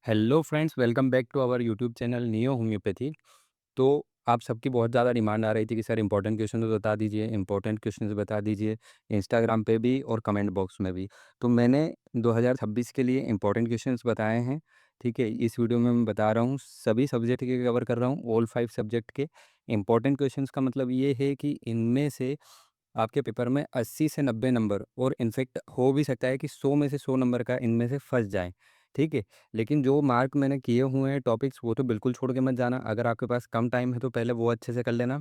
Hello friends, welcome back to our YouTube channel neo homeopathy. तो आप सबकी बहुत ज़्यादा डिमांड आ रही थी कि सर इंपॉर्टेंट क्वेश्चन बता दीजिए, इंपॉर्टेंट क्वेश्चन बता दीजिए, इंस्टाग्राम पे भी और कमेंट बॉक्स में भी। तो मैंने 2026 के लिए इंपॉर्टेंट क्वेश्चंस बताए हैं। ठीक है, इस वीडियो में मैं बता रहा हूँ, सभी सब्जेक्ट के कवर कर रहा हूँ, ऑल 5 सब्जेक्ट के इंपॉर्टेंट क्वेश्चंस। का मतलब ये है कि इनमें से आपके पेपर में 80 से 90 नंबर, और इनफेक्ट हो भी सकता है कि 100 में से 100 नंबर का इनमें से फंस जाए। ठीक है, लेकिन जो मार्क मैंने किए हुए हैं टॉपिक्स, वो तो बिल्कुल छोड़ के मत जाना। अगर आपके पास कम टाइम है तो पहले वो अच्छे से कर लेना।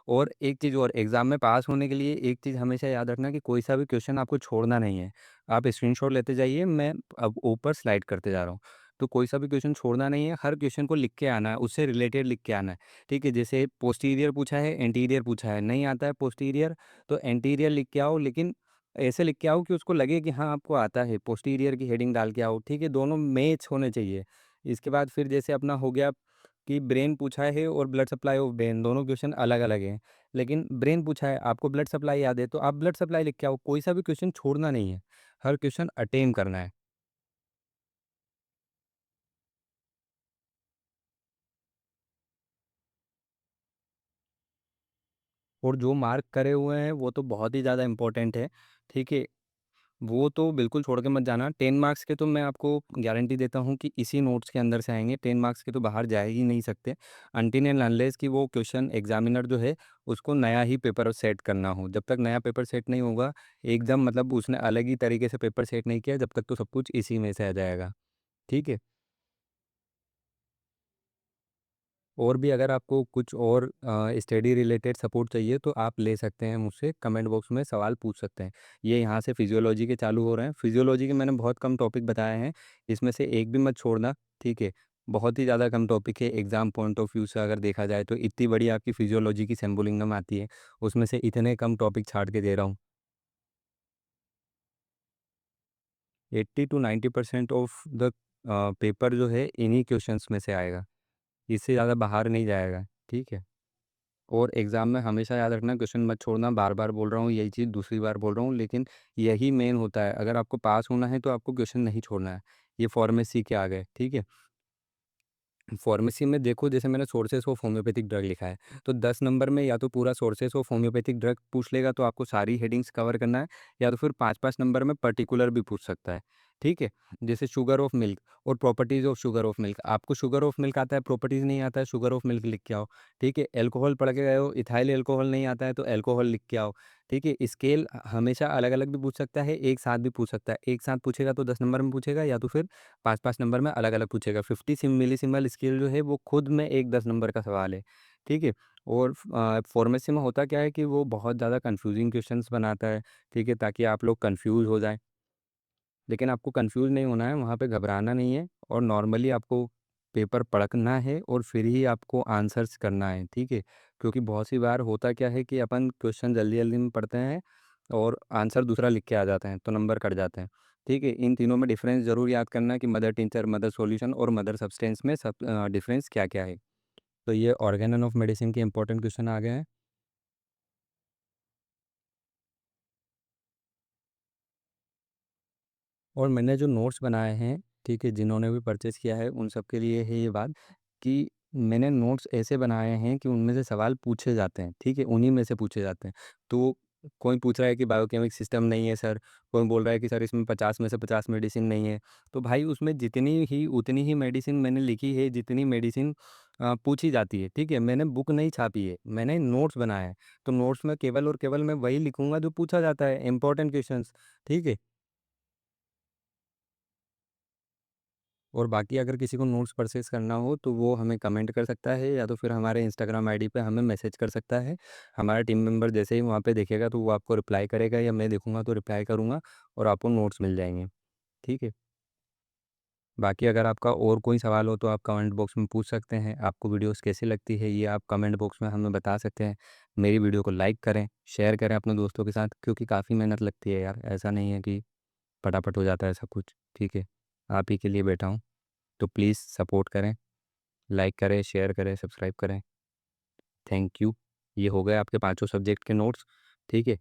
और एक चीज़ और, एग्ज़ाम में पास होने के लिए एक चीज़ हमेशा याद रखना कि कोई सा भी क्वेश्चन आपको छोड़ना नहीं है। आप स्क्रीनशॉट लेते जाइए, मैं अब ऊपर स्लाइड करते जा रहा हूँ। तो कोई सा भी क्वेश्चन छोड़ना नहीं है, हर क्वेश्चन को लिख के आना है, उससे रिलेटेड लिख के आना है। ठीक है, जैसे पोस्टीरियर पूछा है, एंटीरियर पूछा है, नहीं आता है पोस्टीरियर तो एंटीरियर लिख के आओ, लेकिन ऐसे लिख के आओ कि उसको लगे कि हाँ आपको आता है। पोस्टीरियर की हेडिंग डाल के आओ। ठीक है, दोनों मैच होने चाहिए। इसके बाद फिर जैसे अपना हो गया कि ब्रेन पूछा है और ब्लड सप्लाई ऑफ ब्रेन, दोनों क्वेश्चन अलग अलग हैं। लेकिन ब्रेन पूछा है, आपको ब्लड सप्लाई याद है, तो आप ब्लड सप्लाई लिख के आओ। कोई सा भी क्वेश्चन छोड़ना नहीं है, हर क्वेश्चन अटेम्प्ट करना है। और जो मार्क करे हुए हैं वो तो बहुत ही ज़्यादा इंपॉर्टेंट है। ठीक है, वो तो बिल्कुल छोड़ के मत जाना। 10 मार्क्स के तो मैं आपको गारंटी देता हूँ कि इसी नोट्स के अंदर से आएंगे। 10 मार्क्स के तो बाहर जा ही नहीं सकते, अनटिल एंड अनलेस कि वो क्वेश्चन एग्जामिनर जो है उसको नया ही पेपर सेट करना हो। जब तक नया पेपर सेट नहीं होगा, एकदम मतलब उसने अलग ही तरीके से पेपर सेट नहीं किया, जब तक तो सब कुछ इसी में से आ जाएगा। ठीक है, और भी अगर आपको कुछ और स्टडी रिलेटेड सपोर्ट चाहिए तो आप ले सकते हैं मुझसे, कमेंट बॉक्स में सवाल पूछ सकते हैं। ये यहाँ से फिजियोलॉजी के चालू हो रहे हैं। फिजियोलॉजी के मैंने बहुत कम टॉपिक बताए हैं, इसमें से एक भी मत छोड़ना। ठीक है, बहुत ही ज़्यादा कम टॉपिक है। एग्जाम पॉइंट ऑफ व्यू से अगर देखा जाए तो इतनी बड़ी आपकी फिजियोलॉजी की सेम्बुलिंगम आती है, उसमें से इतने कम टॉपिक छाट के दे रहा हूँ। 80 to 90% ऑफ द पेपर जो है इन्हीं क्वेश्चंस में से आएगा, इससे ज़्यादा बाहर नहीं जाएगा। ठीक है, और एग्ज़ाम में हमेशा याद रखना, क्वेश्चन मत छोड़ना। बार बार बोल रहा हूँ यही चीज़, दूसरी बार बोल रहा हूँ, लेकिन यही मेन होता है। अगर आपको पास होना है तो आपको क्वेश्चन नहीं छोड़ना है। ये फार्मेसी के आ गए। ठीक है, फार्मेसी में देखो, जैसे मैंने सोर्सेस ऑफ होम्योपैथिक ड्रग लिखा है, तो 10 नंबर में या तो पूरा सोर्सेस ऑफ होम्योपैथिक ड्रग पूछ लेगा तो आपको सारी हेडिंग्स कवर करना है, या तो फिर 5-5 नंबर में पर्टिकुलर भी पूछ सकता है। ठीक है, जैसे शुगर ऑफ मिल्क और properties of sugar of milk. आपको शुगर ऑफ मिल्क आता है, प्रॉपर्टीज नहीं आता है, शुगर ऑफ मिल्क लिख के आओ। ठीक है, एल्कोहल पढ़ के गए हो, इथाइल एल्कोहल नहीं आता है तो एल्कोहल लिख के आओ। ठीक है, स्केल हमेशा अलग अलग भी पूछ सकता है, एक साथ भी पूछ सकता है। एक साथ पूछेगा तो 10 नंबर में पूछेगा, या तो फिर 5-5 नंबर में अलग अलग पूछेगा। 50 सिम मिलीसिमल स्केल जो है वो खुद में एक 10 नंबर का सवाल है। ठीक है, और फार्मेसी में होता क्या है कि वो बहुत ज़्यादा कंफ्यूजिंग क्वेश्चंस बनाता है। ठीक है, ताकि आप लोग कंफ्यूज हो जाएं, लेकिन आपको कंफ्यूज नहीं होना है, वहाँ पे घबराना नहीं है, और नॉर्मली आपको पेपर पढ़ना है और फिर ही आपको आंसर्स करना है। ठीक है, क्योंकि बहुत सी बार होता क्या है कि अपन क्वेश्चन जल्दी जल्दी में पढ़ते हैं और आंसर दूसरा लिख के आ जाते हैं, तो नंबर कट जाते हैं। ठीक है, इन तीनों में डिफरेंस ज़रूर याद करना कि मदर टिंचर, मदर सॉल्यूशन और मदर सब्सटेंस में सब डिफरेंस क्या क्या है। तो ये ऑर्गेनन ऑफ मेडिसिन के इंपॉर्टेंट क्वेश्चन आ गए हैं। और मैंने जो नोट्स बनाए हैं, ठीक है, जिन्होंने भी परचेज़ किया है उन सब के लिए है ये बात, कि मैंने नोट्स ऐसे बनाए हैं कि उनमें से सवाल पूछे जाते हैं। ठीक है, उन्हीं में से पूछे जाते हैं। तो कोई पूछ रहा है कि बायोकेमिक सिस्टम नहीं है सर, कोई बोल रहा है कि सर इसमें 50 में से 50 मेडिसिन नहीं है। तो भाई उसमें जितनी ही उतनी ही मेडिसिन मैंने लिखी है जितनी मेडिसिन पूछी जाती है। ठीक है, मैंने बुक नहीं छापी है, मैंने नोट्स बनाए हैं। तो नोट्स में केवल और केवल मैं वही लिखूंगा जो पूछा जाता है, इंपॉर्टेंट क्वेश्चंस। ठीक है, और बाकी अगर किसी को नोट्स परचेज़ करना हो तो वो हमें कमेंट कर सकता है, या तो फिर हमारे इंस्टाग्राम आईडी पे हमें मैसेज कर सकता है। हमारा टीम मेंबर जैसे ही वहाँ पे देखेगा तो वो आपको रिप्लाई करेगा, या मैं देखूँगा तो रिप्लाई करूँगा, और आपको नोट्स मिल जाएँगे। ठीक है? बाकी अगर आपका और कोई सवाल हो तो आप कमेंट बॉक्स में पूछ सकते हैं। आपको वीडियोज़ कैसी लगती है ये आप कमेंट बॉक्स में हमें बता सकते हैं। मेरी वीडियो को लाइक करें, शेयर करें अपने दोस्तों के साथ, क्योंकि काफ़ी मेहनत लगती है यार, ऐसा नहीं है कि फटाफट हो जाता है सब कुछ। ठीक है? आप ही के लिए बैठा हूँ, तो प्लीज़ सपोर्ट करें। लाइक करें, शेयर करें, सब्सक्राइब करें। Thank you. ये हो गए आपके पाँचों सब्जेक्ट के नोट्स। ठीक है?